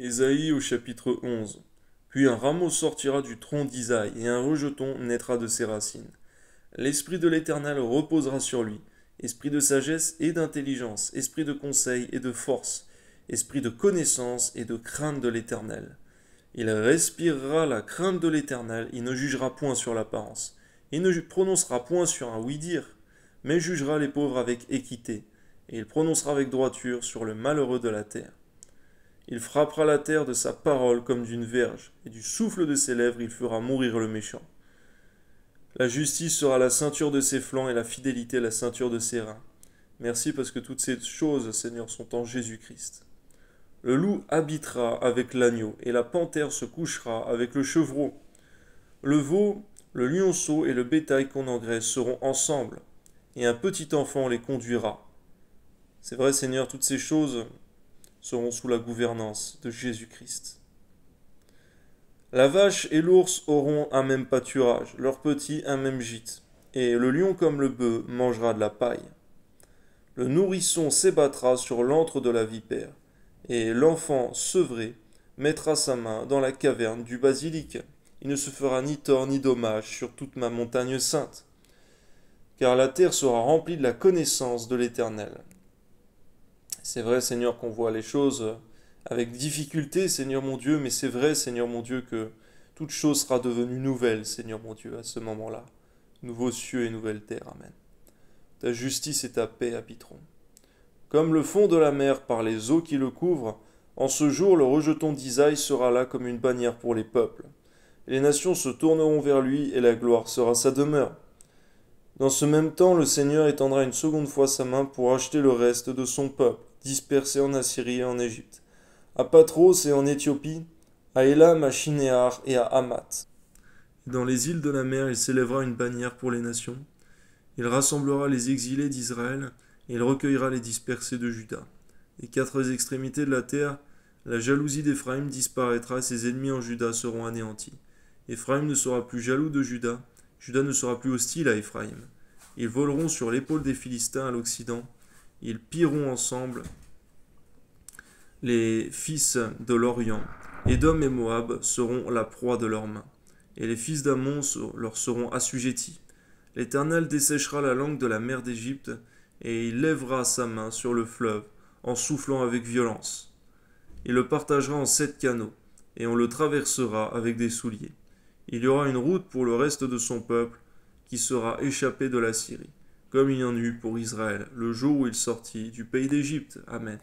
Ésaïe au chapitre 11. Puis un rameau sortira du tronc d'Isaïe, et un rejeton naîtra de ses racines. L'Esprit de l'Éternel reposera sur lui, esprit de sagesse et d'intelligence, esprit de conseil et de force, esprit de connaissance et de crainte de l'Éternel. Il respirera la crainte de l'Éternel, il ne jugera point sur l'apparence, il ne prononcera point sur un oui-dire, mais jugera les pauvres avec équité, et il prononcera avec droiture sur le malheureux de la terre. Il frappera la terre de sa parole comme d'une verge, et du souffle de ses lèvres il fera mourir le méchant. La justice sera la ceinture de ses flancs et la fidélité la ceinture de ses reins. Merci parce que toutes ces choses, Seigneur, sont en Jésus-Christ. Le loup habitera avec l'agneau, et la panthère se couchera avec le chevreau. Le veau, le lionceau et le bétail qu'on engraisse seront ensemble, et un petit enfant les conduira. C'est vrai, Seigneur, toutes ces choses seront sous la gouvernance de Jésus-Christ. La vache et l'ours auront un même pâturage, leurs petits un même gîte, et le lion comme le bœuf mangera de la paille. Le nourrisson s'ébattra sur l'antre de la vipère, et l'enfant sevré mettra sa main dans la caverne du basilic. Il ne se fera ni tort ni dommage sur toute ma montagne sainte, car la terre sera remplie de la connaissance de l'Éternel. C'est vrai, Seigneur, qu'on voit les choses avec difficulté, Seigneur mon Dieu, mais c'est vrai, Seigneur mon Dieu, que toute chose sera devenue nouvelle, Seigneur mon Dieu, à ce moment-là. Nouveaux cieux et nouvelle terre, Amen. Ta justice et ta paix habiteront. Comme le fond de la mer par les eaux qui le couvrent, en ce jour le rejeton d'Isaïe sera là comme une bannière pour les peuples. Les nations se tourneront vers lui et la gloire sera sa demeure. Dans ce même temps, le Seigneur étendra une seconde fois sa main pour acheter le reste de son peuple, dispersé en Assyrie et en Égypte, à Patros et en Éthiopie, à Élam, à Shinéar et à Hamath. Dans les îles de la mer, il s'élèvera une bannière pour les nations. Il rassemblera les exilés d'Israël et il recueillera les dispersés de Juda. Des quatre extrémités de la terre, la jalousie d'Éphraïm disparaîtra et ses ennemis en Juda seront anéantis. Éphraïm ne sera plus jaloux de Juda, Juda ne sera plus hostile à Éphraïm. Ils voleront sur l'épaule des Philistins à l'Occident. Ils pilleront ensemble les fils de l'Orient. Édom et Moab seront la proie de leurs mains, et les fils d'Ammon leur seront assujettis. L'Éternel desséchera la langue de la mer d'Égypte, et il lèvera sa main sur le fleuve, en soufflant avec violence. Il le partagera en 7 canaux, et on le traversera avec des souliers. Il y aura une route pour le reste de son peuple, qui sera échappé de la Syrie, comme il y en eut pour Israël, le jour où il sortit du pays d'Égypte. Amen.